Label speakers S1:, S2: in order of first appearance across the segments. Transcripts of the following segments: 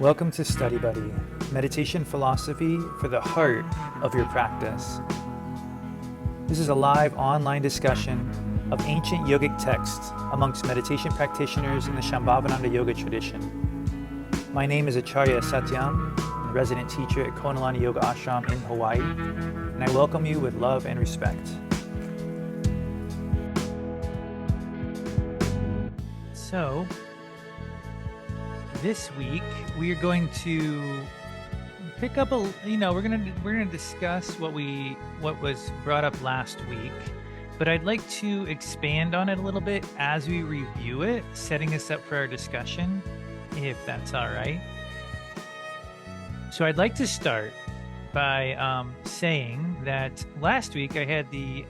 S1: Welcome to Study Buddy, meditation philosophy for the heart of your practice. This is a live online discussion of ancient yogic texts amongst meditation practitioners in the Shambhavananda Yoga tradition. My name is Acharya Satyam, resident teacher at Konalani Yoga Ashram in Hawaii, and I welcome you with love and respect. So, this week we are going to pick up we're gonna discuss what was brought up last week, but I'd like to expand on it a little bit as we review it, setting us up for our discussion, if that's all right. So I'd like to start by saying that last week I had the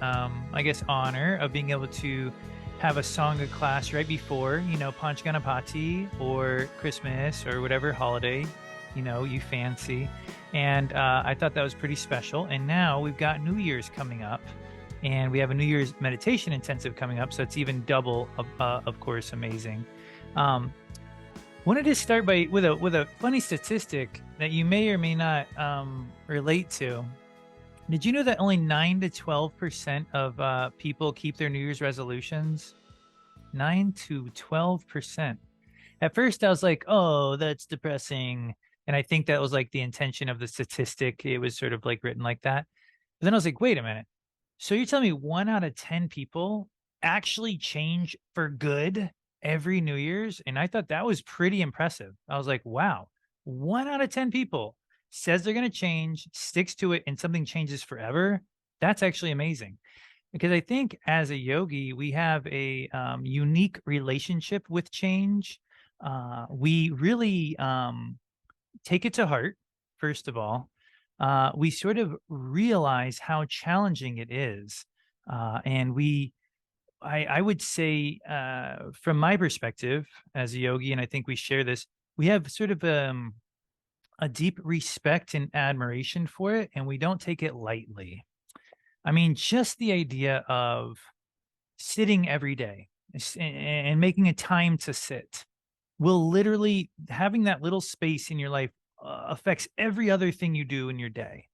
S1: honor of being able to have a Sangha class right before, Panchaganapati or Christmas or whatever holiday, you fancy. And I thought that was pretty special. And now we've got New Year's coming up, and we have a New Year's meditation intensive coming up. So it's even double, of course, amazing. Wanted to start with a funny statistic that you may or may not relate to. Did you know that only 9 to 12% of people keep their New Year's resolutions? 9 to 12%. At first, I was like, oh, that's depressing. And I think that was like the intention of the statistic. It was sort of like written like that. But then I was like, wait a minute. So you're telling me 1 out of 10 people actually change for good every New Year's? And I thought that was pretty impressive. I was like, wow, 1 out of 10 people says they're going to change, sticks to it, and something changes forever. That's actually amazing. Because I think as a yogi, we have a unique relationship with change. We really take it to heart, first of all. We sort of realize how challenging it is. And I would say, from my perspective as a yogi, and I think we share this, we have sort of a deep respect and admiration for it, and we don't take it lightly. I mean, just the idea of sitting every day and making a time to sit will literally, having that little space in your life affects every other thing you do in your day.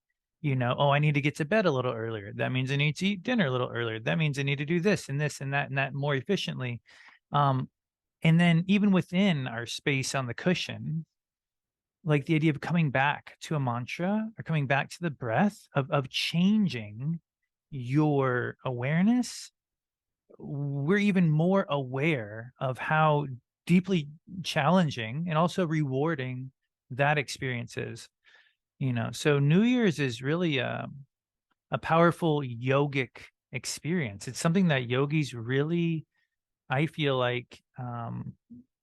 S1: Oh, I need to get to bed a little earlier. That means I need to eat dinner a little earlier. That means I need to do this and this and that more efficiently. And then even within our space on the cushion, like the idea of coming back to a mantra or coming back to the breath, of changing your awareness, we're even more aware of how deeply challenging and also rewarding that experience is. So New Year's is really a powerful yogic experience. It's something that yogis really, I feel like,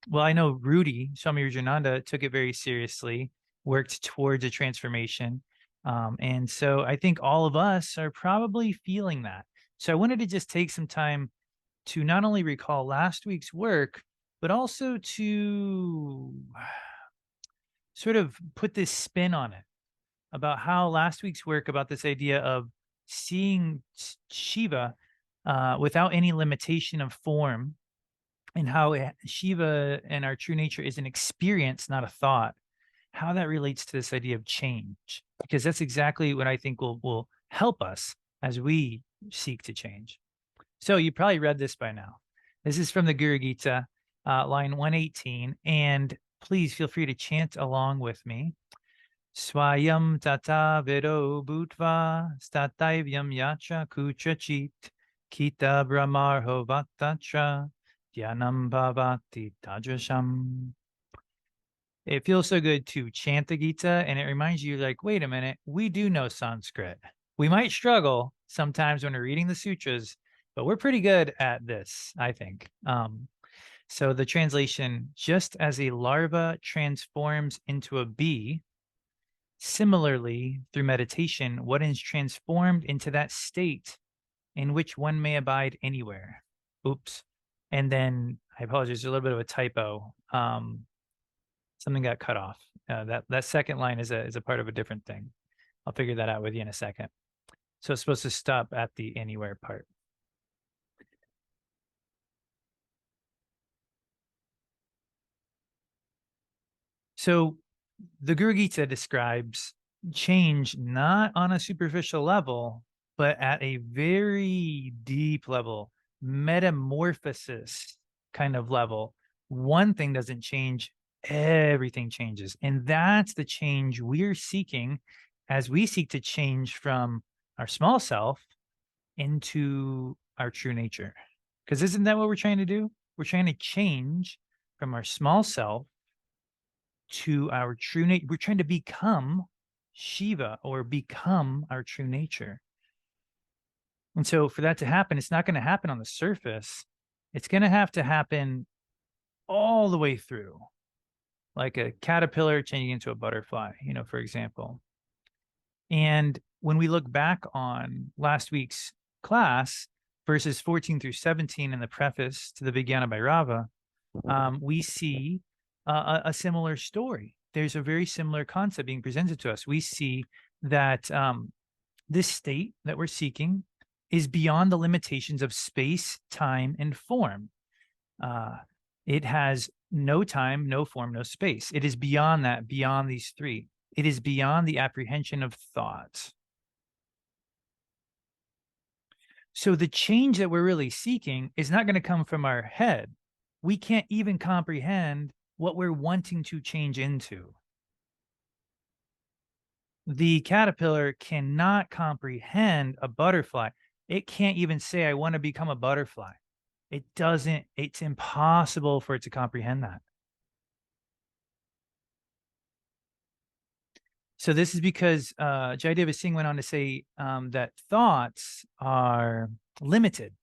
S1: well, I know Rudy, Swami Vijnana, took it very seriously, worked towards a transformation. And so I think all of us are probably feeling that. So I wanted to just take some time to not only recall last week's work, but also to sort of put this spin on it about how last week's work, about this idea of seeing Shiva without any limitation of form, and how Shiva and our true nature is an experience, not a thought, how that relates to this idea of change, because that's exactly what I think will help us as we seek to change. So you probably read this by now. This is from the Guru Gita, line 118, and please feel free to chant along with me. Swayam tata vido bhutva stataivyam yacha kuchachit kita brahmarho vatatra dhyanam bhavati tadrasham. It feels so good to chant the Gita, and it reminds you, like, wait a minute, we do know Sanskrit. We might struggle sometimes when we're reading the sutras, but we're pretty good at this, I think. So the translation: just as a larva transforms into a bee, similarly, through meditation, one is transformed into that state in which one may abide anywhere. Oops. And then I apologize, there's a little bit of a typo. Something got cut off. That second line is a part of a different thing. I'll figure that out with you in a second. So it's supposed to stop at the anywhere part. So The Guru Gita describes change not on a superficial level, but at a very deep level, metamorphosis kind of level. One thing doesn't change, everything changes. And that's the change we're seeking as we seek to change from our small self into our true nature. Because isn't that what we're trying to do? We're trying to change from our small self to our true nature. We're trying to become Shiva or become our true nature. And so for that to happen, it's not going to happen on the surface. It's going to have to happen all the way through, like a caterpillar changing into a butterfly, for example. And when we look back on last week's class, verses 14 through 17 in the preface to the Vijnana Bhairava, we see a similar story. There's a very similar concept being presented to us. We see that this state that we're seeking is beyond the limitations of space, time, and form. It has no time, no form, no space. It is beyond that, beyond these three. It is beyond the apprehension of thought. So the change that we're really seeking is not going to come from our head. We can't even comprehend what we're wanting to change into. The caterpillar cannot comprehend a butterfly. It can't even say, I want to become a butterfly. It doesn't, it's impossible for it to comprehend that. So this is because Jayadeva Singh went on to say that thoughts are limited.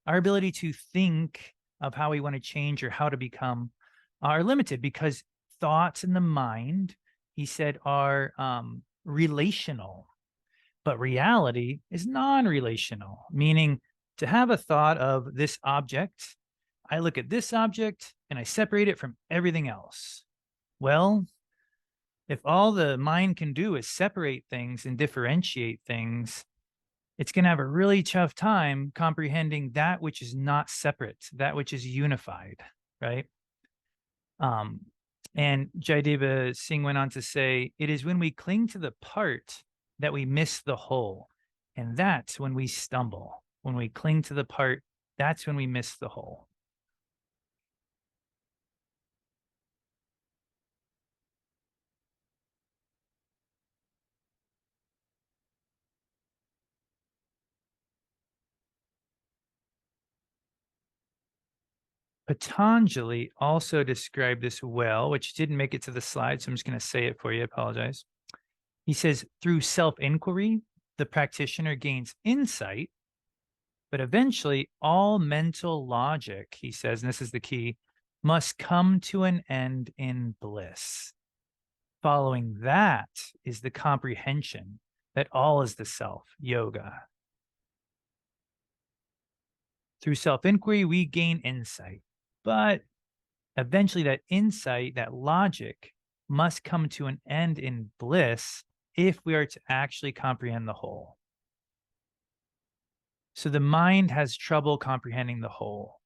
S1: Our ability to think of how we want to change or how to become are limited because thoughts in the mind, he said, are relational, but reality is non-relational, meaning to have a thought of this object, I look at this object and I separate it from everything else. Well, if all the mind can do is separate things and differentiate things, it's going to have a really tough time comprehending that which is not separate, that which is unified, right? And Jayadeva Singh went on to say, it is when we cling to the part that we miss the whole. And that's when we stumble. When we cling to the part, that's when we miss the whole. Patanjali also described this well, which didn't make it to the slide, so I'm just going to say it for you. I apologize. He says, through self-inquiry, the practitioner gains insight, but eventually all mental logic, he says, and this is the key, must come to an end in bliss. Following that is the comprehension that all is the self, yoga. Through self-inquiry, we gain insight, but eventually that insight, that logic, must come to an end in bliss if we are to actually comprehend the whole. So the mind has trouble comprehending the whole.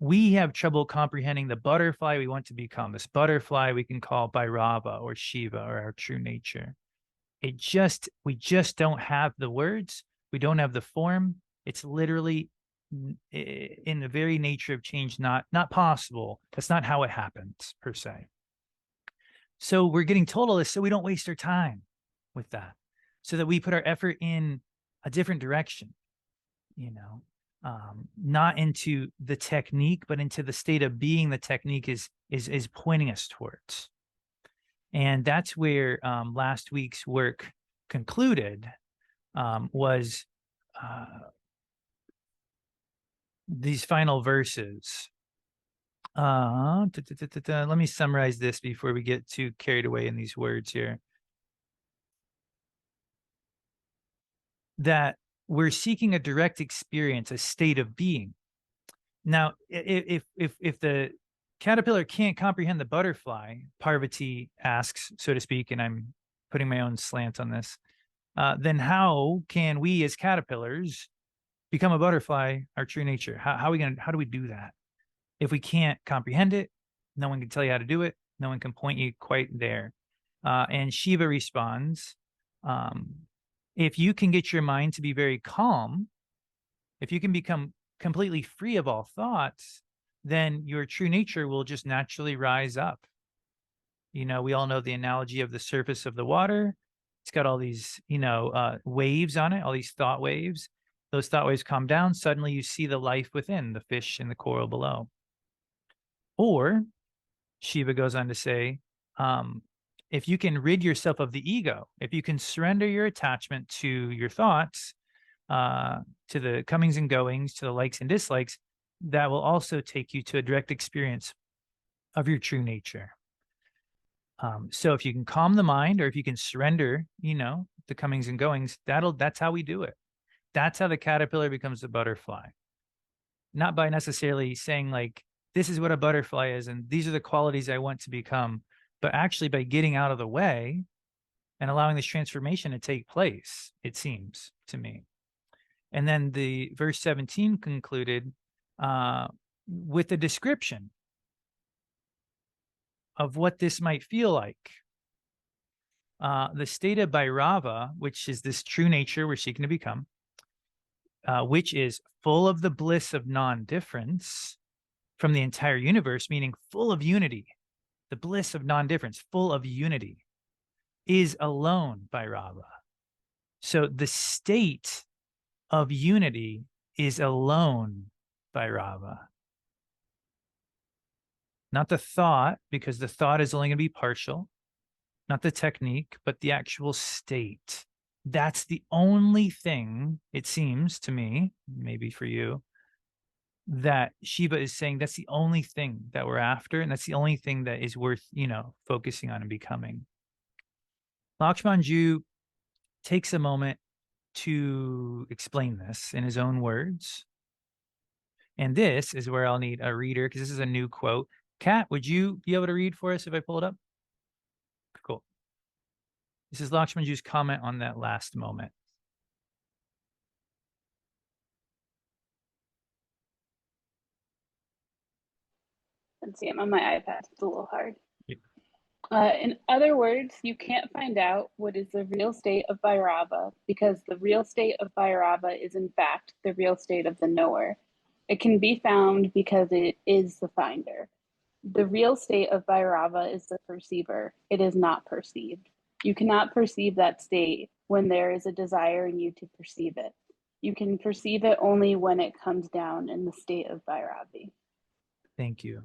S1: We have trouble comprehending the butterfly we want to become. This butterfly we can call Bhairava or Shiva or our true nature. We just don't have the words. We don't have the form. It's literally in the very nature of change, not possible. That's not how it happens per se. So we're getting told all this so we don't waste our time with that, so that we put our effort in a different direction, not into the technique, but into the state of being the technique is pointing us towards. And that's where last week's work concluded, was these final verses. Let me summarize this before we get too carried away in these words here. That we're seeking a direct experience, a state of being. Now, if the caterpillar can't comprehend the butterfly, Parvati asks, so to speak, and I'm putting my own slant on this, then how can we as caterpillars become a butterfly, our true nature? How do we do that? If we can't comprehend it, no one can tell you how to do it. No one can point you quite there. And Shiva responds, if you can get your mind to be very calm, if you can become completely free of all thoughts, then your true nature will just naturally rise up. We all know the analogy of the surface of the water. It's got all these, waves on it, all these thought waves. Those thought waves calm down. Suddenly you see the life within, the fish and the coral below. Or Shiva goes on to say, if you can rid yourself of the ego, if you can surrender your attachment to your thoughts, to the comings and goings, to the likes and dislikes, that will also take you to a direct experience of your true nature. So if you can calm the mind, or if you can surrender, the comings and goings, that's how we do it. That's how the caterpillar becomes a butterfly. Not by necessarily saying like, this is what a butterfly is, and these are the qualities I want to become, but actually by getting out of the way and allowing this transformation to take place, it seems to me. And then the verse 17 concluded with a description of what this might feel like. The state of Bhairava, which is this true nature we're seeking to become, which is full of the bliss of non-difference from the entire universe, meaning full of unity, the bliss of non-difference, full of unity, is alone Bhairava. So the state of unity is alone Bhairava. Not the thought, because the thought is only going to be partial, not the technique, but the actual state. That's the only thing, it seems to me, maybe for you, that Shiva is saying that's the only thing that we're after, and that's the only thing that is worth, focusing on and becoming. Lakshmanju takes a moment to explain this in his own words. And this is where I'll need a reader, because this is a new quote. Kat, would you be able to read for us if I pull it up? Cool. This is Lakshmanju's comment on that last moment.
S2: Let's see, I'm on my iPad. It's a little hard.
S1: Yeah.
S2: In other words, you can't find out what is the real state of Bhairava, because the real state of Bhairava is in fact the real state of the knower. It can be found because it is the finder. The real state of Bhairava is the perceiver. It is not perceived. You cannot perceive that state when there is a desire in you to perceive it. You can perceive it only when it comes down in the state of Bhairavi.
S1: Thank you.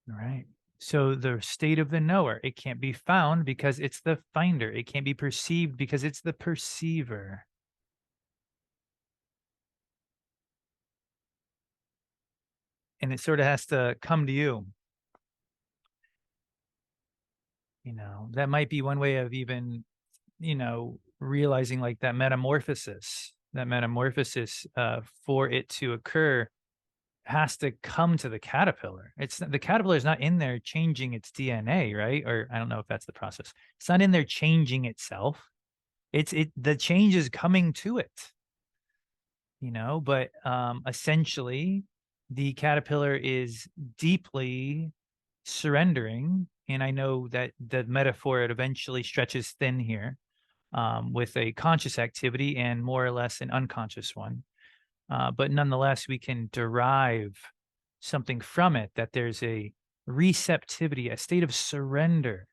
S1: All right. So the state of the knower, it can't be found because it's the finder. It can't be perceived because it's the perceiver. And it sort of has to come to you. That might be one way of even, realizing like that metamorphosis for it to occur has to come to the caterpillar. The caterpillar is not in there changing its DNA, right? Or I don't know if that's the process. It's not in there changing itself. The change is coming to it, but essentially the caterpillar is deeply surrendering. And I know that the metaphor, it eventually stretches thin here, with a conscious activity and more or less an unconscious one. But nonetheless, we can derive something from it, that there's a receptivity, a state of surrender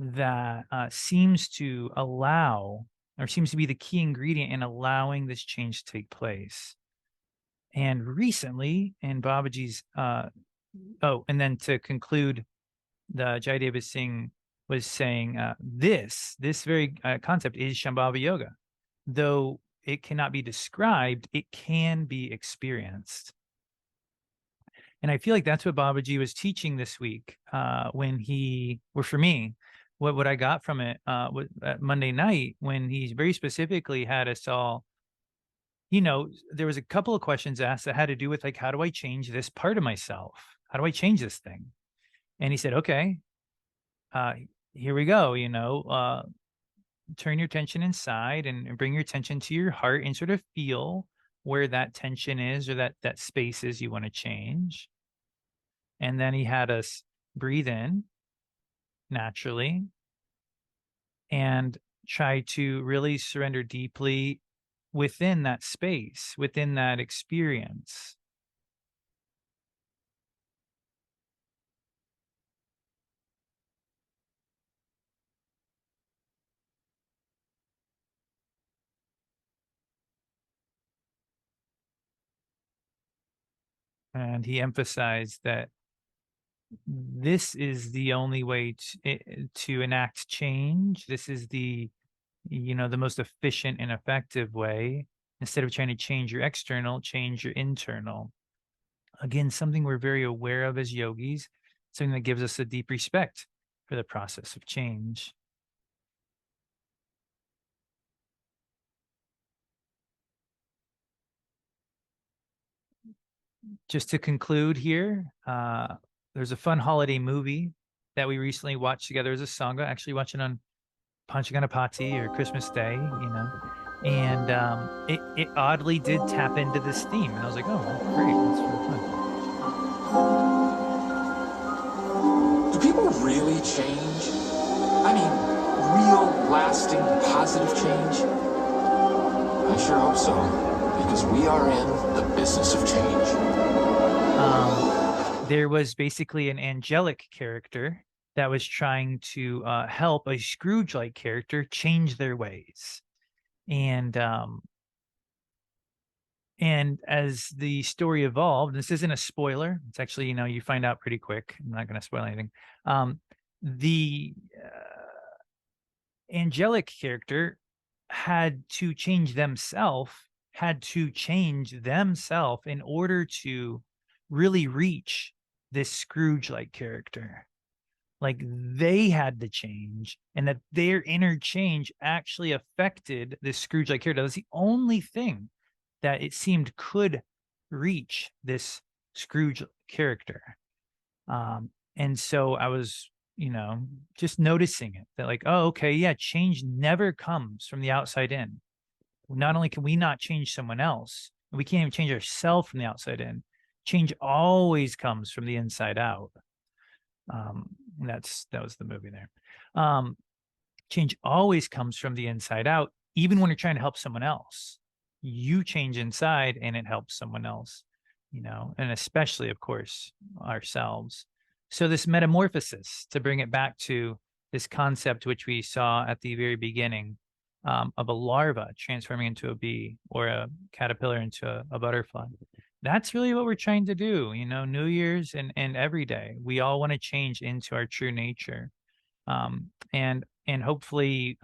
S1: that seems to allow, or seems to be the key ingredient in allowing this change to take place. And recently, in Babaji's, and then to conclude, the Jayadeva Singh was saying this very concept is Shambhava Yoga. Though it cannot be described, it can be experienced. And I feel like that's what Babaji was teaching this week for me, what I got from it at Monday night, when he very specifically had us all, there was a couple of questions asked that had to do with like, how do I change this part of myself? How do I change this thing? And he said, okay, here we go, turn your attention inside and bring your attention to your heart and sort of feel where that tension is or that space is you want to change. And then he had us breathe in naturally and try to really surrender deeply within that space, within that experience. And he emphasized that this is the only way to enact change. This is the most efficient and effective way. Instead of trying to change your external, change your internal. Again, something we're very aware of as yogis, something that gives us a deep respect for the process of change. Just to conclude here, there's a fun holiday movie that we recently watched together as a sangha, actually watching on Panchaganapati or Christmas Day. And it oddly did tap into this theme. And I was like, oh, great. That's really fun.
S3: Do people really change? I mean, real, lasting, positive change? I sure hope so, because we are in the business of change.
S1: There was basically an angelic character that was trying to help a Scrooge-like character change their ways. And as the story evolved, this isn't a spoiler. It's actually, you find out pretty quick. I'm not going to spoil anything. The angelic character had to change themselves, in order to really reach this Scrooge-like character. Like they had to change, and that their inner change actually affected this Scrooge-like character. That's the only thing that it seemed could reach this Scrooge character. And so I was, just noticing it that, like, oh, okay, yeah, change never comes from the outside in. Not only can we not change someone else, we can't even change ourselves from the outside in. Change always comes from the inside out. And that was the movie there. Change always comes from the inside out, even when you're trying to help someone else. You change inside and it helps someone else, and especially, of course, ourselves. So this metamorphosis, to bring it back to this concept which we saw at the very beginning, of a larva transforming into a bee, or a caterpillar into a butterfly. That's really what we're trying to do, New Year's and every day. We all want to change into our true nature. And hopefully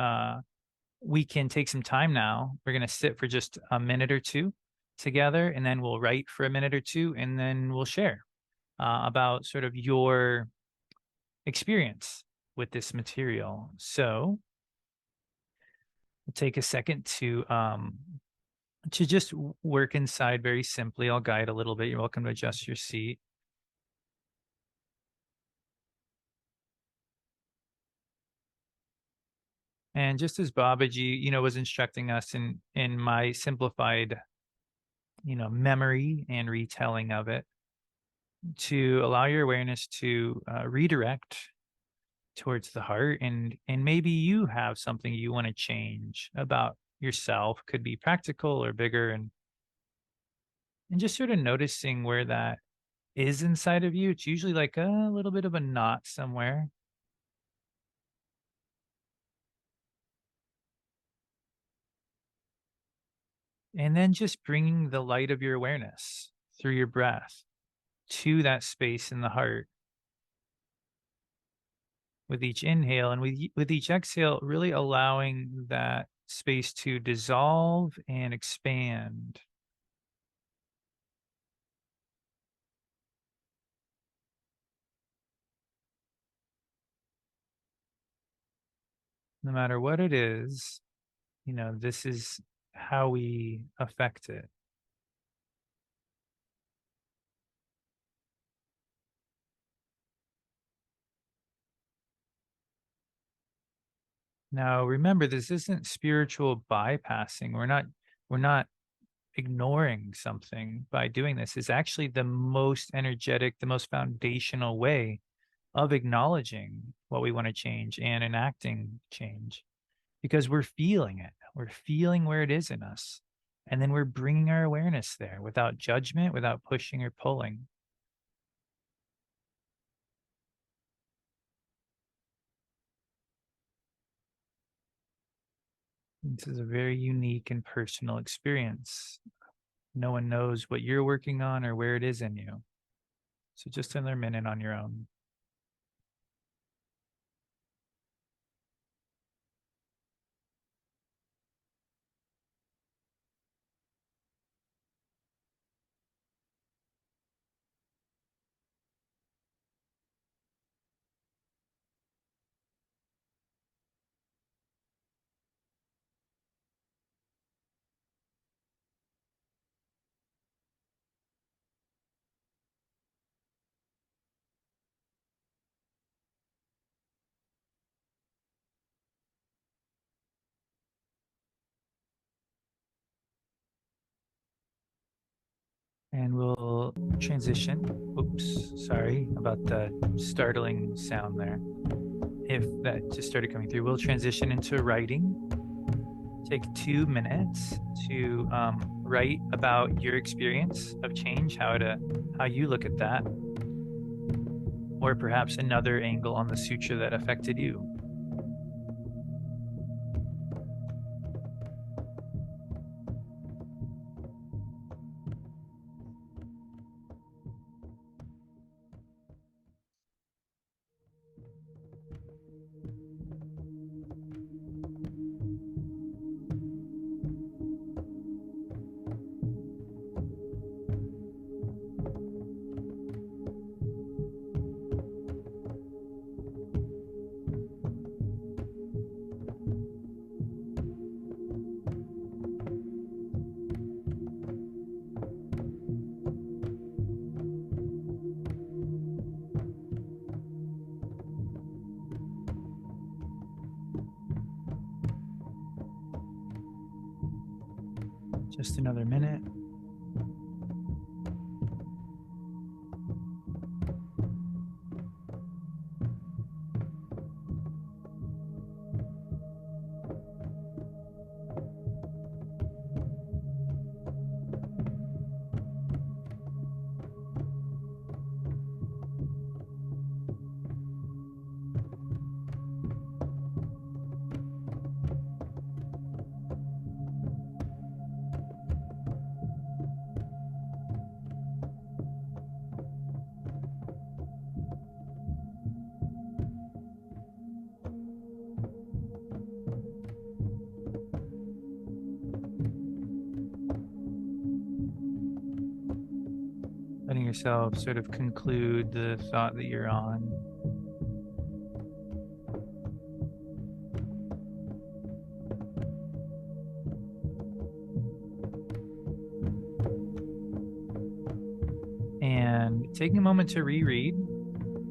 S1: we can take some time now. We're going to sit for just a minute or two together, and then we'll write for a minute or two, and then we'll share about sort of your experience with this material. So we'll take a second to just work inside very simply. I'll guide a little bit. You're welcome to adjust your seat. And just as Babaji, was instructing us in my simplified, memory and retelling of it, to allow your awareness to redirect towards the heart, and maybe you have something you want to change about yourself. Could be practical or bigger, and just sort of noticing where that is inside of you. It's usually like a little bit of a knot somewhere. And then just bringing the light of your awareness through your breath to that space in the heart. With each inhale and with each exhale, really allowing that space to dissolve and expand. No matter what it is, this is how we affect it. Now, remember, this isn't spiritual bypassing. We're not ignoring something by doing this is actually the most energetic, the most foundational way of acknowledging what we want to change and enacting change, because we're feeling it. We're feeling where it is in us. And then we're bringing our awareness there without judgment, without pushing or pulling. This is a very unique and personal experience. No one knows what you're working on or where it is in you. So just another minute on your own. And we'll transition. Oops, sorry about the startling sound there. If that just started coming through, we'll transition into writing. Take 2 minutes to write about your experience of change, how you look at that, or perhaps another angle on the sutra that affected you. Just another minute. Letting yourself sort of conclude the thought that you're on. And taking a moment to reread,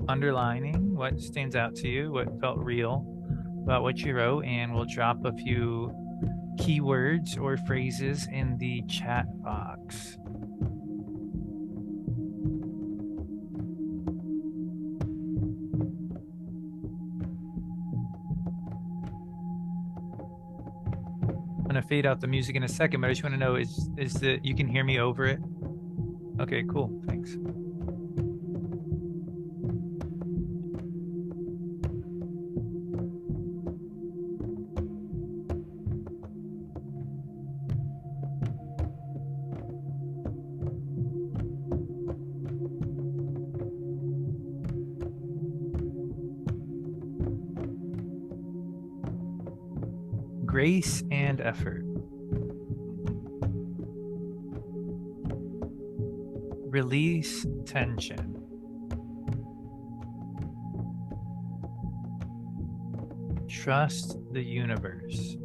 S1: underlining what stands out to you, what felt real about what you wrote, and we'll drop a few keywords or phrases in the chat box. I'm gonna fade out the music in a second, but I just want to know is that you can hear me over it? Okay, cool. Thanks. Grace and effort. Release tension. Trust the universe.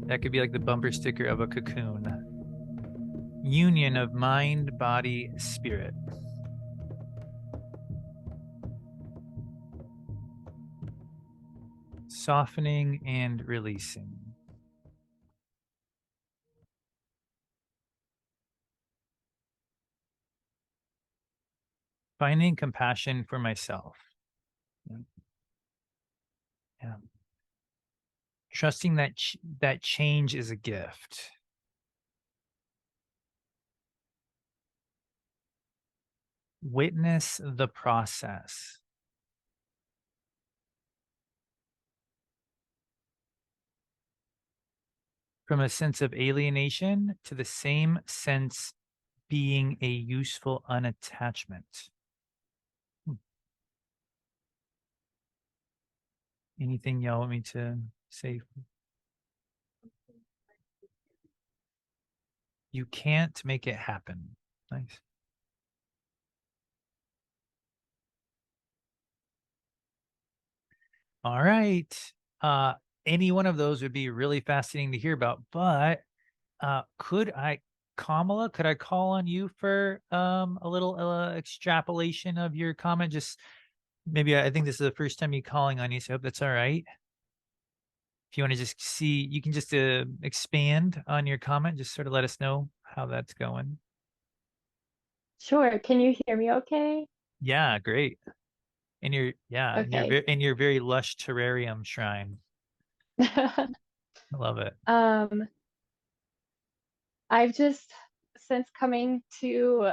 S1: That could be like the bumper sticker of a cocoon. Union of mind, body, spirit. Softening and releasing. Finding compassion for myself. Yeah. Trusting that that change is a gift. Witness the process. From a sense of alienation to the same sense being a useful unattachment. Anything y'all want me to say? You can't make it happen. Nice. All right. Any one of those would be really fascinating to hear about, but could I, Kamala, could I call on you for a little extrapolation of your comment? Just maybe I think this is the first time you calling on you, so I hope that's all right. If you want to just see, you can just expand on your comment, just sort of let us know how that's going.
S4: Sure. Can you hear me okay?
S1: Yeah, great. In your
S4: Okay.
S1: in your very lush terrarium shrine. I love it.
S4: I've just, since coming to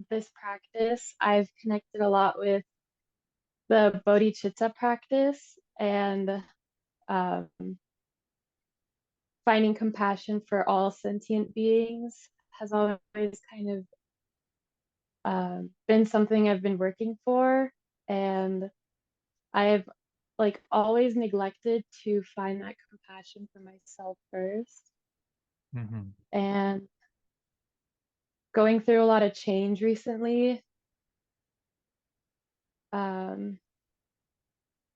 S4: this practice, I've connected a lot with the bodhicitta practice and um, finding compassion for all sentient beings has always kind of been something I've been working for. And I've like always neglected to find that compassion for myself first.
S1: Mm-hmm.
S4: And going through a lot of change recently, um,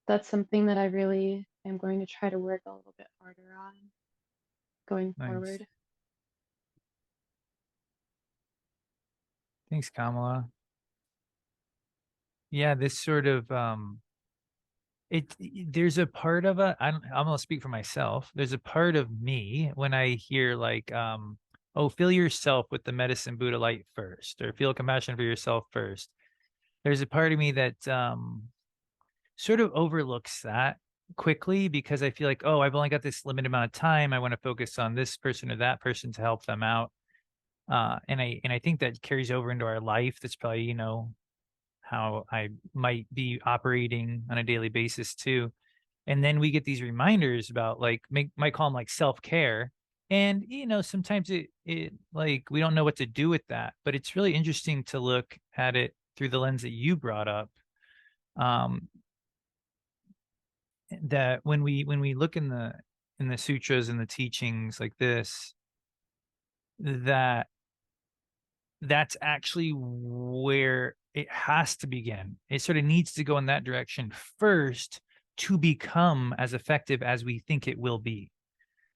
S4: that's something that I really am going to try to work a little bit harder on going
S1: Nice.
S4: forward.
S1: Thanks, Kamala. Yeah, this sort of there's a part of I'm gonna speak for myself. There's a part of me when I hear like oh, fill yourself with the medicine Buddha light first, or feel compassion for yourself first. There's a part of me that sort of overlooks that quickly because I feel like, oh, I've only got this limited amount of time. I want to focus on this person or that person to help them out. And I think that carries over into our life. That's probably, how I might be operating on a daily basis too. And then we get these reminders about like might call them like self-care. And sometimes it like we don't know what to do with that, but it's really interesting to look at it through the lens that you brought up. That when we look in the sutras and the teachings like this, that's actually where it has to begin. It sort of needs to go in that direction first to become as effective as we think it will be.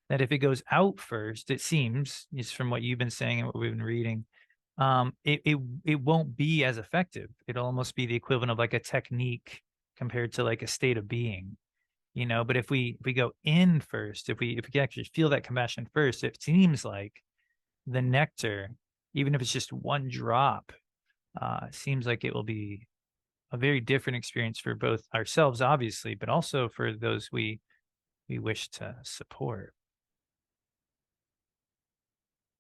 S1: That if it goes out first, it seems, just from what you've been saying and what we've been reading, it won't be as effective. It'll almost be the equivalent of like a technique compared to like a state of being. But if we go in first, if we can actually feel that compassion first, it seems like the nectar, even if it's just one drop, seems like it will be a very different experience for both ourselves, obviously, but also for those we wish to support.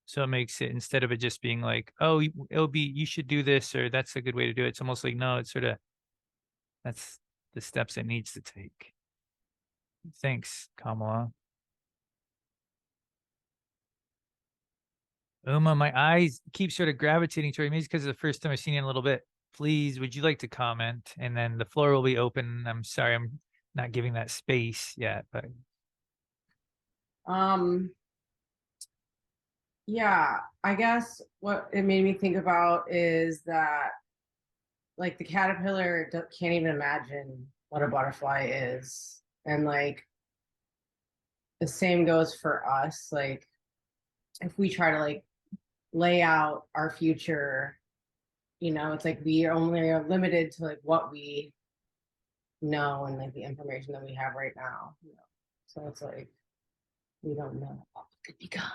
S1: So it makes it, instead of it just being like, oh, you should do this, or that's a good way to do it. It's almost like, no, it's sort of, that's the steps it needs to take. Thanks, Kamala. Uma, my eyes keep sort of gravitating toward me because it's the first time I've seen you in a little bit. Please, would you like to comment? And then the floor will be open. I'm sorry, I'm not giving that space yet, but
S5: yeah, I guess what it made me think about is that like the caterpillar can't even imagine what a butterfly is, and like the same goes for us. Like if we try to like lay out our future, it's like we only are limited to like what we know and like the information that we have right now. So it's like we don't know what could become.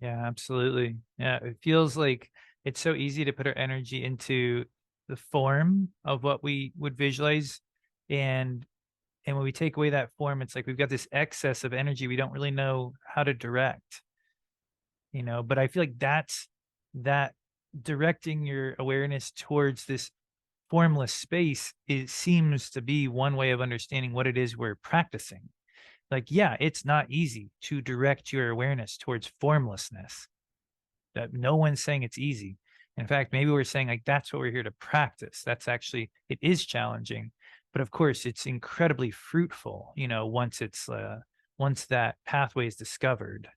S1: Yeah, absolutely. Yeah, it feels like it's so easy to put our energy into the form of what we would visualize, and when we take away that form, it's like we've got this excess of energy we don't really know how to direct, but I feel like that directing your awareness towards this formless space, it seems to be one way of understanding what it is we're practicing. Like, yeah, it's not easy to direct your awareness towards formlessness. That no one's saying it's easy. In fact, maybe we're saying like that's what we're here to practice. That's actually, it is challenging, but of course it's incredibly fruitful, once that pathway is discovered.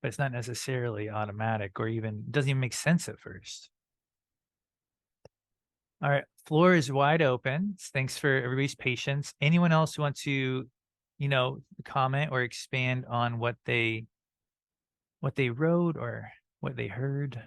S1: But it's not necessarily automatic, or even doesn't even make sense at first. All right, floor is wide open. Thanks for everybody's patience. Anyone else who wants to, comment or expand on what they wrote or what they heard?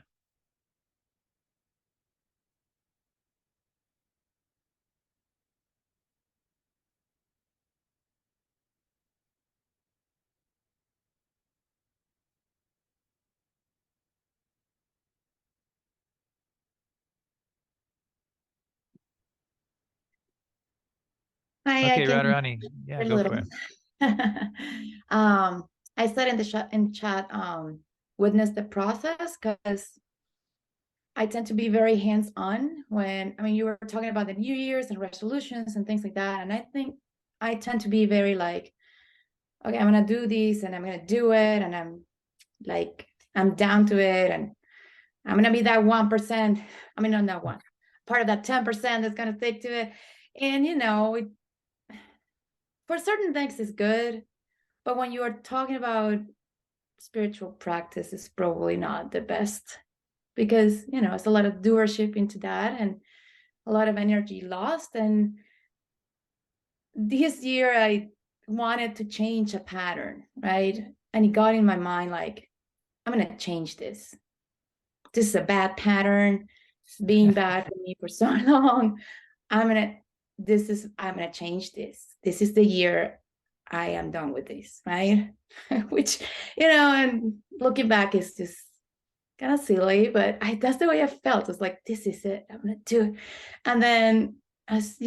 S6: Hi, I
S1: Okay,
S6: can
S1: Radharani. Yeah,
S6: a
S1: go
S6: little.
S1: for it.
S6: I said in the chat, witness the process, because I tend to be very hands-on when, I mean, you were talking about the New Year's and resolutions and things like that. And I think I tend to be very like, okay, I'm gonna do this and I'm gonna do it. And I'm down to it. And I'm gonna be that 1%. I mean, not that one, part of that 10% that's gonna stick to it. And for certain things it's good. But when you are talking about spiritual practice, it's probably not the best, because it's a lot of doership into that and a lot of energy lost. And this year I wanted to change a pattern, right? And it got in my mind like, I'm gonna change this. This is a bad pattern. It's been bad for me for so long. I'm gonna change this. This is the year I am done with this, right? Which, and looking back is just kind of silly, but that's the way I felt. It's like, this is it. I'm gonna do it. And then, as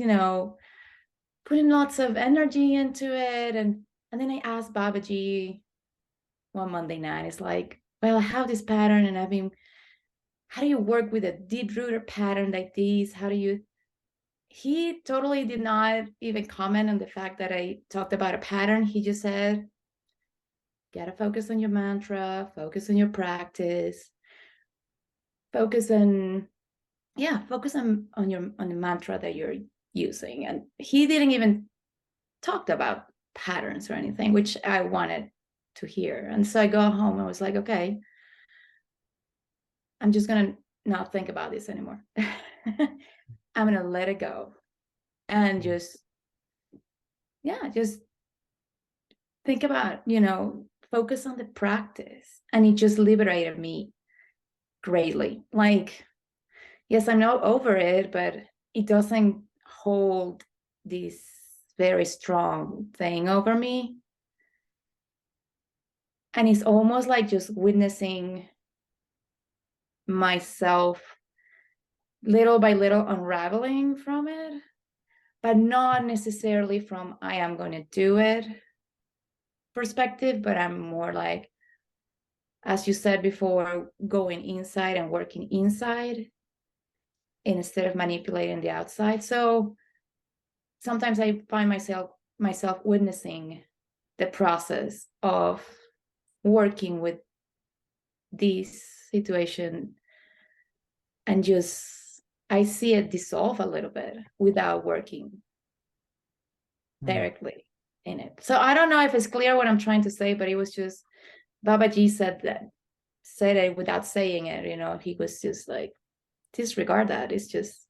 S6: putting lots of energy into it, and then I asked Babaji one Monday night. It's like, well, I have this pattern, and how do you work with a deep-rooted pattern like this? He totally did not even comment on the fact that I talked about a pattern. He just said, gotta focus on your mantra, focus on your practice, focus on the mantra that you're using. And he didn't even talk about patterns or anything, which I wanted to hear. And so I go home and I was like, okay, I'm just gonna not think about this anymore. I'm gonna let it go and just think about, focus on the practice. And it just liberated me greatly. Like, yes, I'm not over it, but it doesn't hold this very strong thing over me. And it's almost like just witnessing myself little by little unraveling from it, but not necessarily from I am going to do it perspective, but I'm more like, as you said before, going inside and working inside instead of manipulating the outside. So sometimes I find myself witnessing the process of working with this situation, and just I see it dissolve a little bit without working directly in it. So I don't know if it's clear what I'm trying to say, but it was just Babaji said it without saying it. He was just like, disregard that. It's just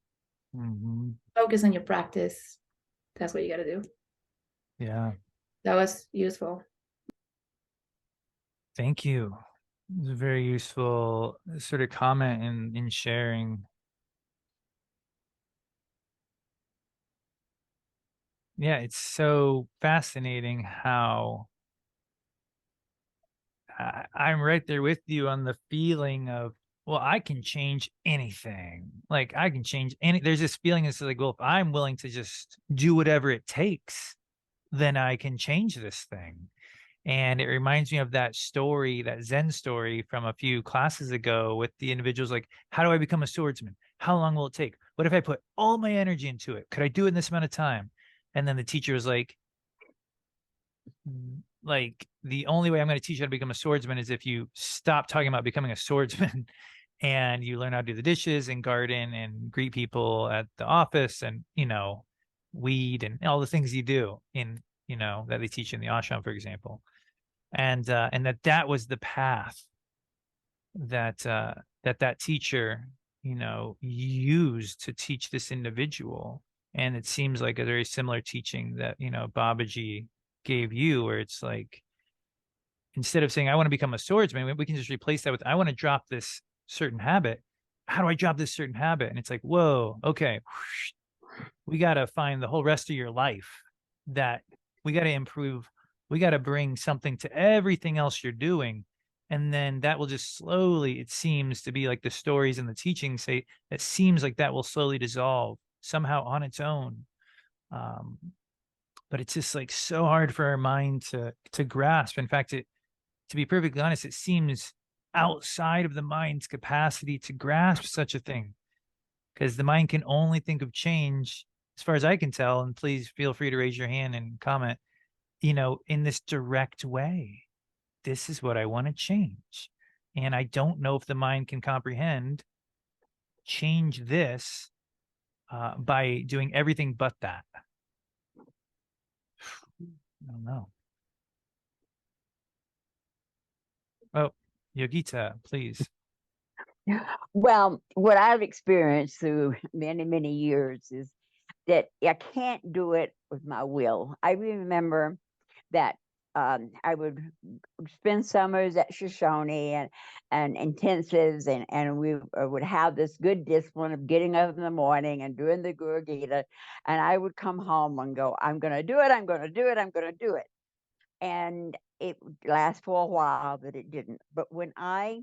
S6: focus on your practice. That's what you got to do.
S1: Yeah.
S6: That was useful.
S1: Thank you. It was a very useful sort of comment in sharing. Yeah, it's so fascinating how I'm right there with you on the feeling of, well, I can change anything. Like I can change any, there's this feeling it's like, well, if I'm willing to just do whatever it takes, then I can change this thing. And it reminds me of that story, that Zen story from a few classes ago with the individuals like, how do I become a swordsman? How long will it take? What if I put all my energy into it? Could I do it in this amount of time? And then the teacher was like the only way I'm going to teach you how to become a swordsman is if you stop talking about becoming a swordsman and you learn how to do the dishes and garden and greet people at the office and, weed and all the things you do in, that they teach in the ashram, for example. And that was the path that that teacher, used to teach this individual. And it seems like a very similar teaching that, Babaji gave you, where it's like, instead of saying, I want to become a swordsman, we can just replace that with, I want to drop this certain habit. How do I drop this certain habit? And it's like, whoa, okay. We got to find the whole rest of your life that we got to improve. We got to bring something to everything else you're doing. And then that will just slowly, it seems to be like the stories and the teachings say, it seems like that will slowly dissolve somehow on its own. But it's just like so hard for our mind to grasp. In fact, to be perfectly honest, it seems outside of the mind's capacity to grasp such a thing, because the mind can only think of change, as far as I can tell, and please feel free to raise your hand and comment, in this direct way. This is what I want to change. And I don't know if the mind can comprehend change this by doing everything but that. I don't know. Oh, Yogita, please.
S7: Well, what I've experienced through many, many years is that I can't do it with my will. I remember that I would spend summers at Shoshone and intensives, and we would have this good discipline of getting up in the morning and doing the Guru Gita, and I would come home and go, I'm going to do it, I'm going to do it, I'm going to do it. And it would last for a while, but it didn't. But when I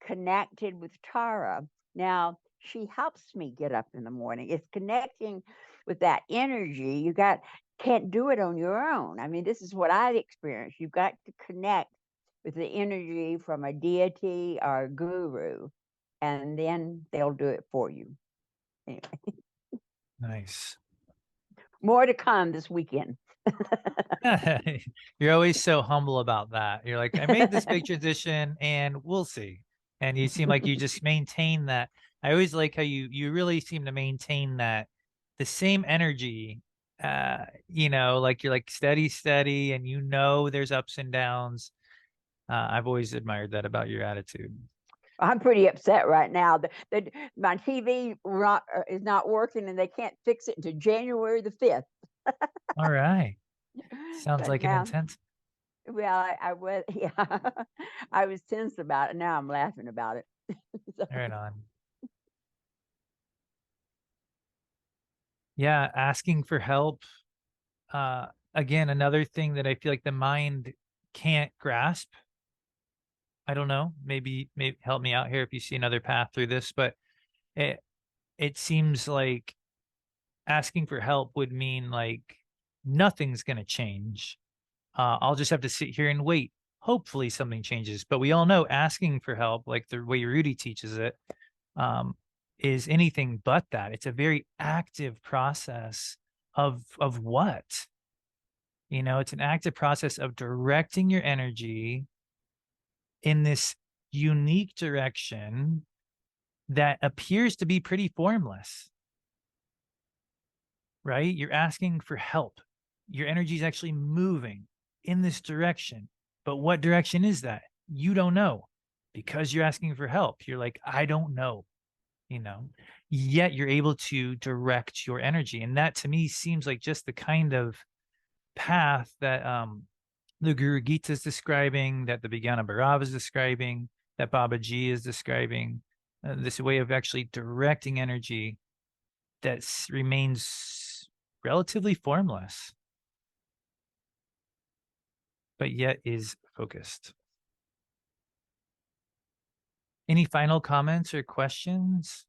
S7: connected with Tara, now she helps me get up in the morning. It's connecting with that energy. You can't do it on your own. I mean, this is what I've experienced. You've got to connect with the energy from a deity or a guru, and then they'll do it for you. Anyway.
S1: Nice.
S7: More to come this weekend.
S1: You're always so humble about that. You're like, I made this big transition and we'll see. And you seem like you just maintain that. I always like how you really seem to maintain that, the same energy, like you're like steady, and there's ups and downs. I've always admired that about your attitude.
S7: I'm pretty upset right now. My TV is not working, and they can't fix it until January the 5th.
S1: All right. Sounds
S7: But
S1: like
S7: now,
S1: an intense.
S7: Well, I was, yeah, I was tense about it. Now I'm laughing about it. So.
S1: Right on. Yeah, asking for help. Again, another thing that I feel like the mind can't grasp. I don't know. Maybe help me out here if you see another path through this, but it seems like asking for help would mean like nothing's going to change. I'll just have to sit here and wait. Hopefully something changes. But we all know asking for help, like the way Rudy teaches it, is anything but that. It's a very active process of what? It's an active process of directing your energy in this unique direction that appears to be pretty formless, right? You're asking for help. Your energy is actually moving in this direction. But what direction is that? You don't know, because you're asking for help. You're like, I don't know, yet you're able to direct your energy. And that to me seems like just the kind of path that the Guru Gita is describing, that the Vijnana Bhairava is describing, that Babaji is describing, this way of actually directing energy that remains relatively formless, but yet is focused. Any final comments or questions?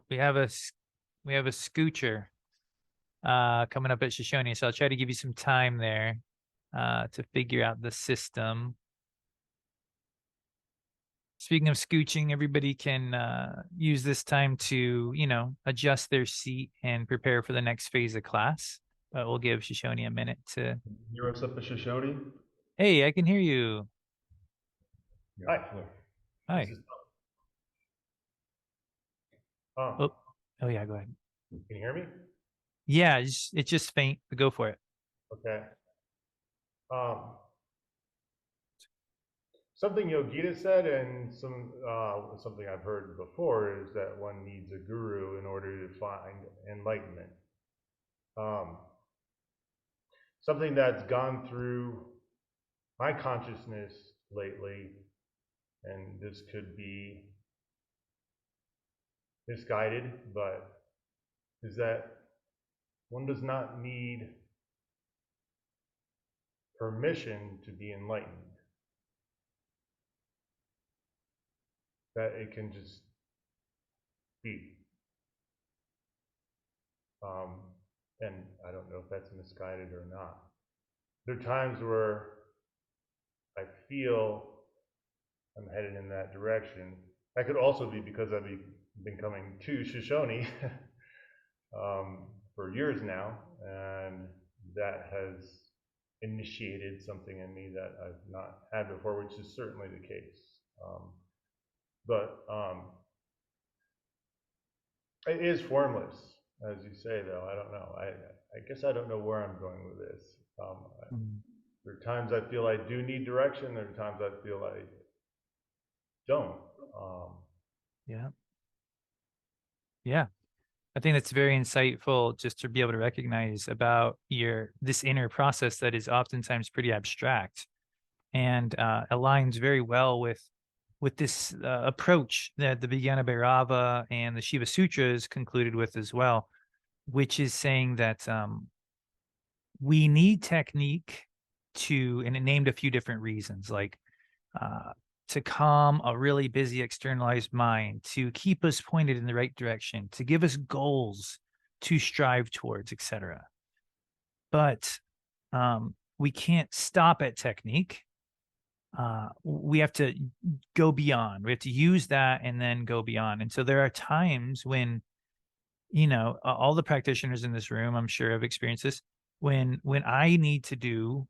S1: We have a scoocher coming up at Shoshone, so I'll try to give you some time there to figure out the system. Speaking of scooching, everybody can use this time to, adjust their seat and prepare for the next phase of class. But we'll give Shoshone a minute to.
S8: Hear us up at Shoshone?
S1: Hey, I can hear you.
S8: Hi.
S1: Hi.
S8: Oh,
S1: yeah, go ahead.
S8: can you hear me?
S1: Yeah, it's just faint, but go for it.
S8: Okay. Something Yogita said, and something I've heard before, is that one needs a guru in order to find enlightenment. Something that's gone through my consciousness lately, and this could be misguided, but is that one does not need permission to be enlightened. That it can just be. And I don't know if that's misguided or not. There are times where I feel I'm headed in that direction. That could also be because I've been coming to Shoshone for years now, and that has initiated something in me that I've not had before, which is certainly the case. But it is formless, as you say, though. I don't know. I guess I don't know where I'm going with this. There are times I feel I do need direction. There are times I feel I don't.
S1: Yeah. I think that's very insightful, just to be able to recognize about this inner process that is oftentimes pretty abstract, and aligns very well with this approach that the Vijnana Bhairava and the Shiva Sutras concluded with as well, which is saying that we need technique and it named a few different reasons, like to calm a really busy externalized mind, to keep us pointed in the right direction, to give us goals to strive towards, etc. But we can't stop at technique. We have to go beyond. We have to use that and then go beyond. And so there are times when, all the practitioners in this room, I'm sure, have experienced this, when I need to do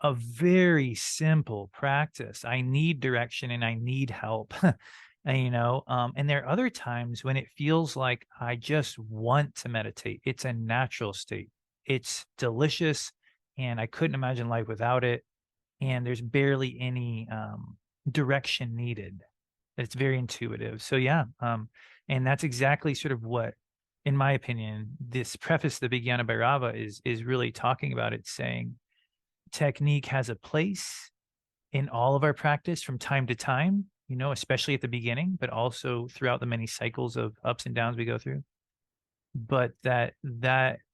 S1: a very simple practice. I need direction and I need help. And there are other times when it feels like I just want to meditate. It's a natural state. It's delicious, and I couldn't imagine life without it. And there's barely any direction needed. It's very intuitive. So yeah, and that's exactly sort of what, in my opinion, this preface, the Vijnana Bhairava, is really talking about. It's saying technique has a place in all of our practice from time to time, especially at the beginning, but also throughout the many cycles of ups and downs we go through. But that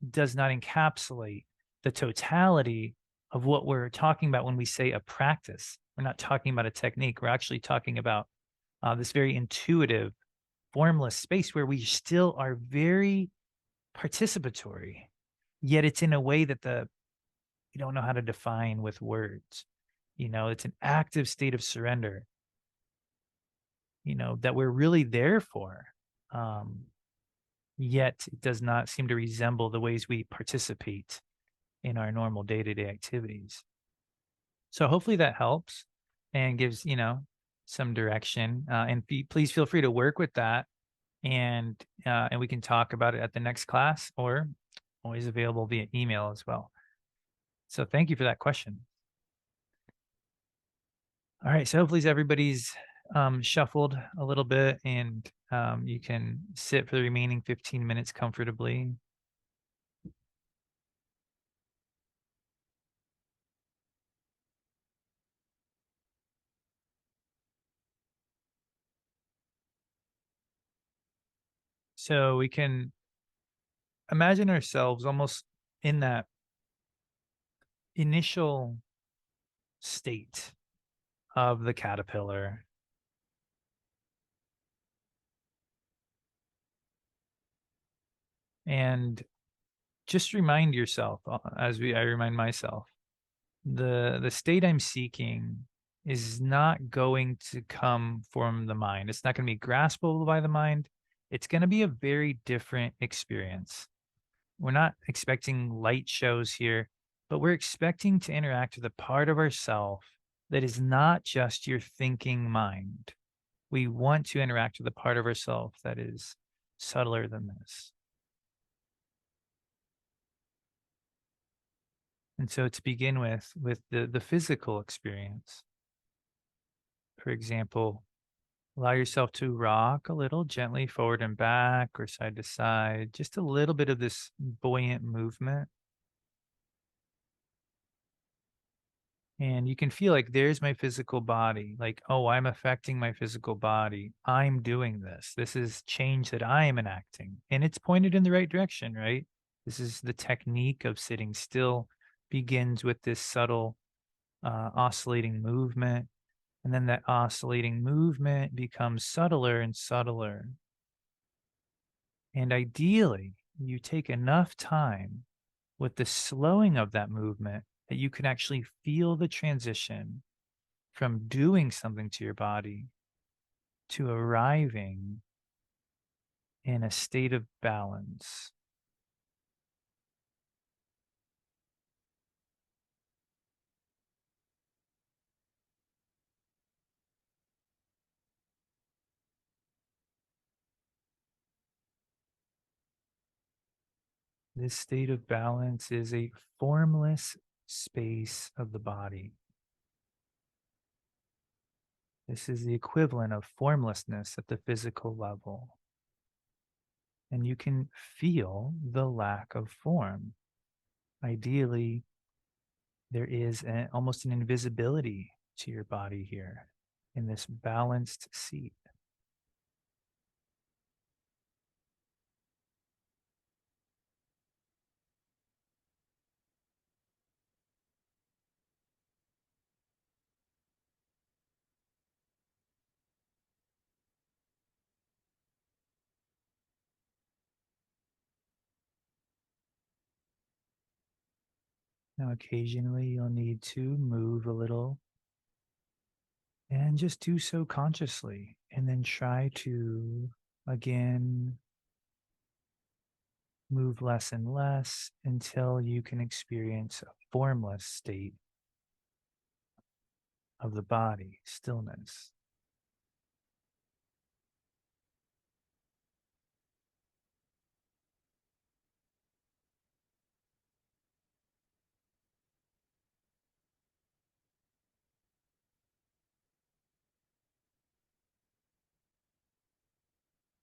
S1: does not encapsulate the totality of what we're talking about when we say a practice. We're not talking about a technique. We're actually talking about this very intuitive, formless space where we still are very participatory, yet it's in a way that we don't know how to define with words. It's an active state of surrender, that we're really there for. Yet it does not seem to resemble the ways we participate in our normal day-to-day activities. So hopefully that helps and gives, some direction. And please feel free to work with that, and we can talk about it at the next class, or always available via email as well. So thank you for that question. All right, so hopefully everybody's shuffled a little bit, and you can sit for the remaining 15 minutes comfortably. So we can imagine ourselves almost in that initial state of the caterpillar. And just remind yourself, I remind myself, the state I'm seeking is not going to come from the mind. It's not going to be graspable by the mind. It's going to be a very different experience. We're not expecting light shows here, but we're expecting to interact with a part of ourself that is not just your thinking mind. We want to interact with a part of ourself that is subtler than this. And so to begin with the physical experience, for example, allow yourself to rock a little gently forward and back or side to side, just a little bit of this buoyant movement. And you can feel like there's my physical body, like, oh, I'm affecting my physical body. I'm doing this. This is change that I am enacting. And it's pointed in the right direction, right? This is the technique of sitting still, begins with this subtle oscillating movement. And then that oscillating movement becomes subtler and subtler. And ideally, you take enough time with the slowing of that movement that you can actually feel the transition from doing something to your body to arriving in a state of balance. This state of balance is a formless space of the body. This is the equivalent of formlessness at the physical level. And you can feel the lack of form. Ideally, there is almost an invisibility to your body here in this balanced seat. Now, occasionally you'll need to move a little and just do so consciously, and then try to again move less and less until you can experience a formless state of the body, stillness.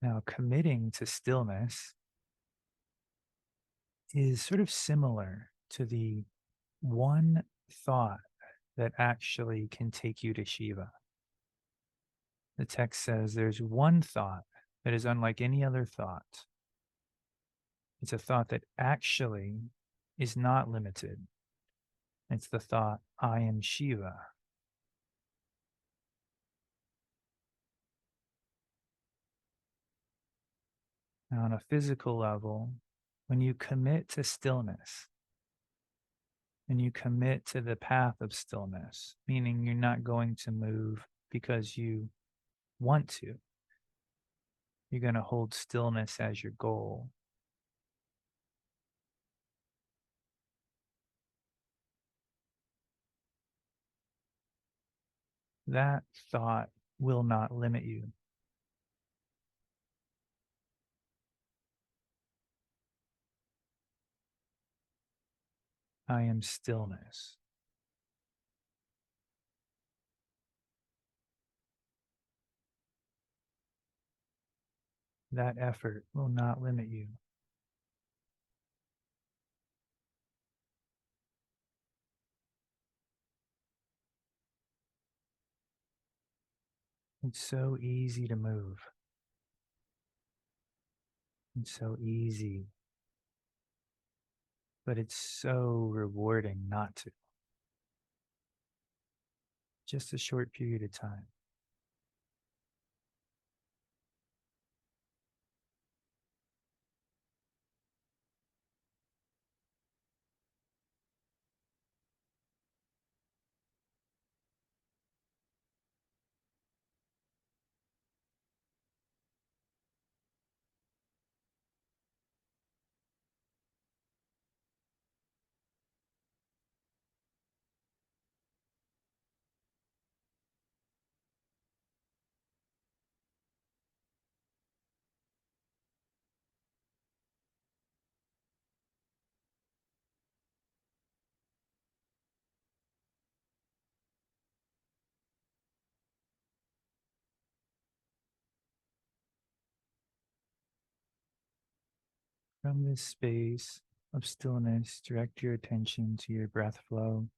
S1: Now, committing to stillness is sort of similar to the one thought that actually can take you to Shiva. The text says there's one thought that is unlike any other thought. It's a thought that actually is not limited. It's the thought, I am Shiva. Now, on a physical level, when you commit to stillness and you commit to the path of stillness, meaning you're not going to move because you want to, you're going to hold stillness as your goal. That thought will not limit you. I am stillness. That effort will not limit you. It's so easy to move. It's so easy, but it's so rewarding not to. Just a short period of time. From this space of stillness, direct your attention to your breath flow.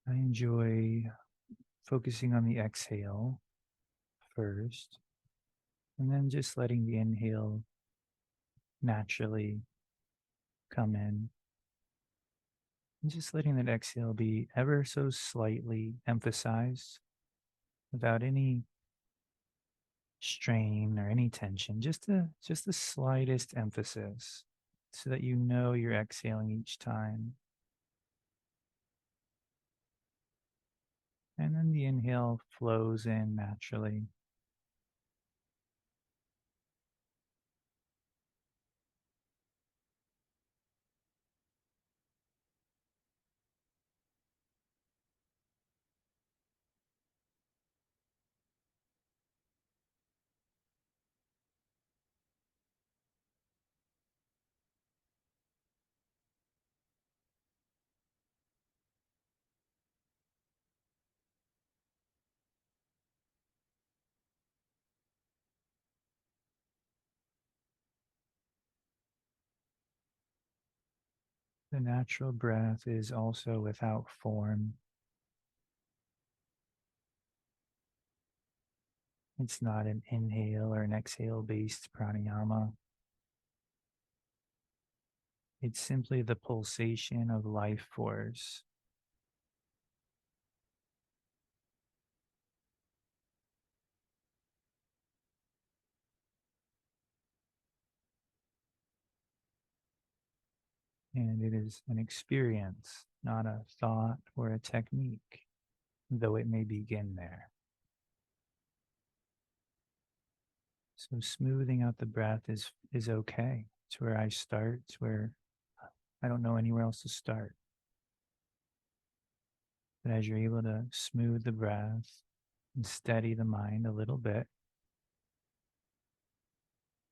S1: I enjoy focusing on the exhale first, and then just letting the inhale naturally come in. And just letting that exhale be ever so slightly emphasized without any strain or any tension, just the slightest emphasis so that you know you're exhaling each time. And then the inhale flows in naturally. The natural breath is also without form. It's not an inhale or an exhale based pranayama. It's simply the pulsation of life force. And it is an experience, not a thought or a technique, though it may begin there. So smoothing out the breath is okay. It's where I start. It's where I don't know anywhere else to start. But as you're able to smooth the breath and steady the mind a little bit,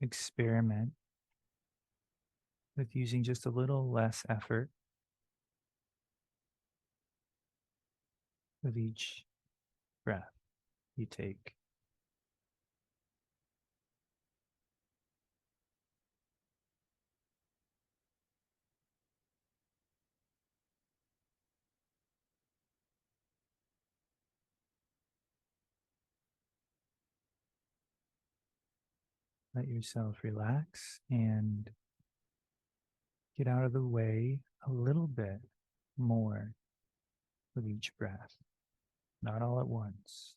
S1: experiment with using just a little less effort with each breath you take. Let yourself relax and get out of the way a little bit more with each breath, not all at once.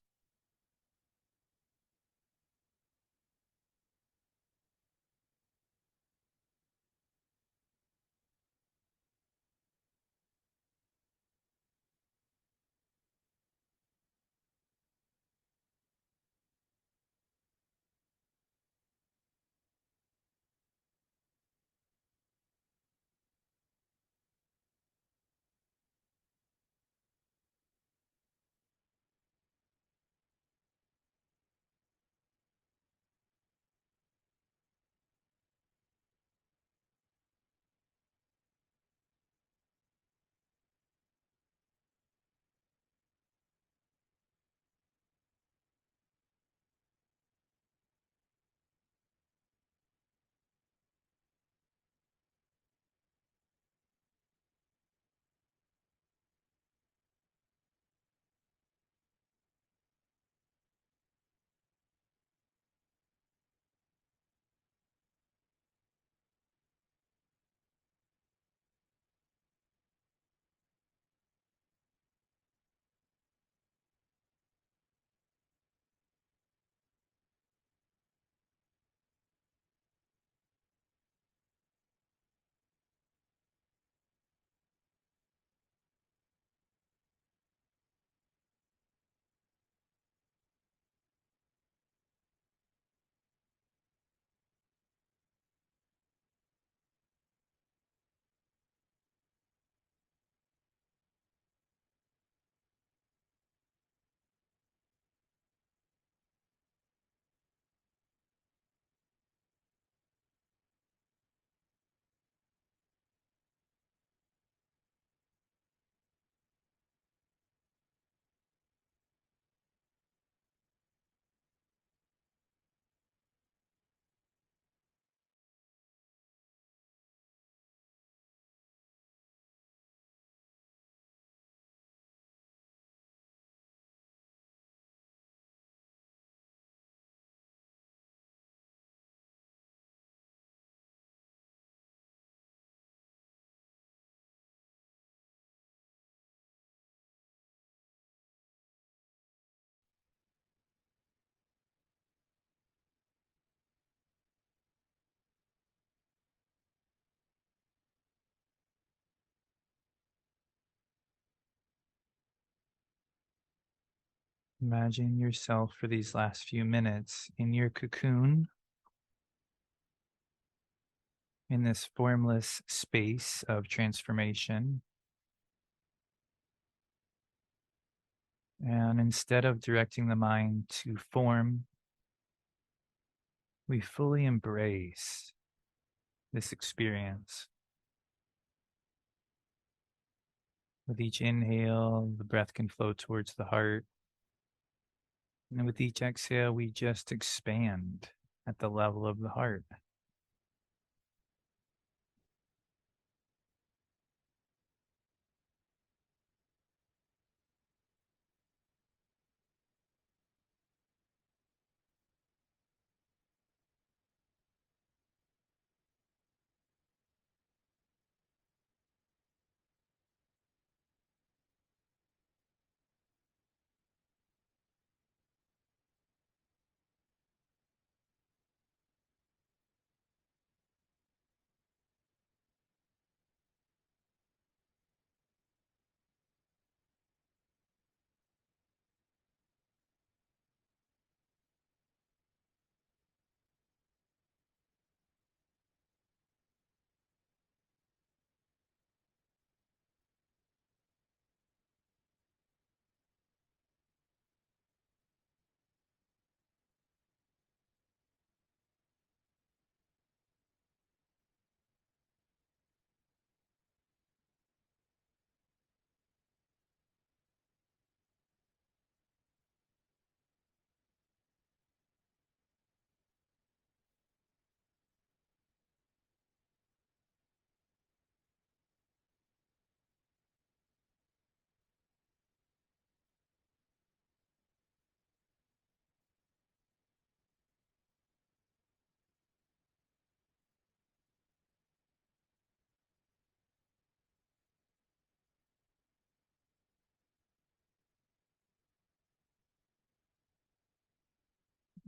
S1: Imagine yourself for these last few minutes in your cocoon, in this formless space of transformation. And instead of directing the mind to form, we fully embrace this experience. With each inhale, the breath can flow towards the heart. And with each exhale, we just expand at the level of the heart.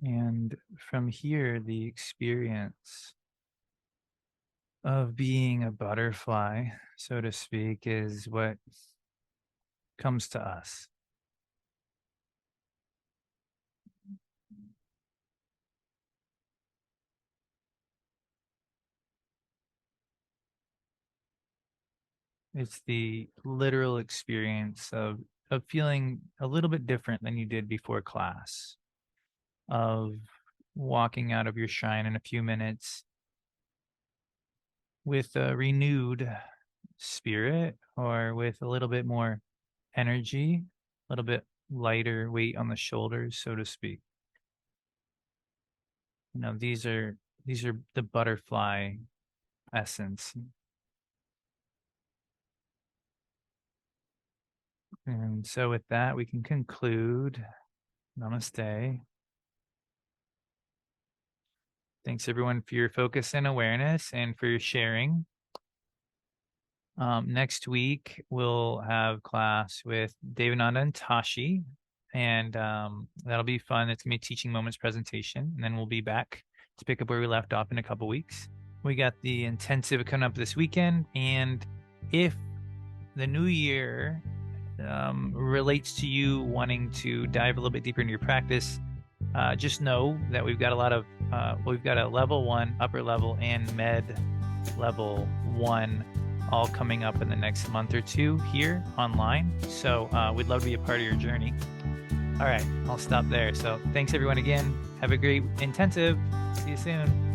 S1: And from here, the experience of being a butterfly, so to speak, is what comes to us. It's the literal experience of feeling a little bit different than you did before class, of walking out of your shrine in a few minutes with a renewed spirit, or with a little bit more energy, a little bit lighter weight on the shoulders, so to speak. You know, these are the butterfly essence. And so with that, we can conclude. Namaste. Thanks everyone for your focus and awareness and for your sharing. Next week, we'll have class with Devananda and Tashi, and that'll be fun. It's going to be a teaching moments presentation, and then we'll be back to pick up where we left off in a couple weeks. We got the intensive coming up this weekend, and if the new year relates to you wanting to dive a little bit deeper into your practice, just know that we've got a lot of, we've got a level 1, upper level, and med level 1 all coming up in the next month or two here online. So we'd love to be a part of your journey. All right, I'll stop there. So thanks everyone again. Have a great intensive. See you soon.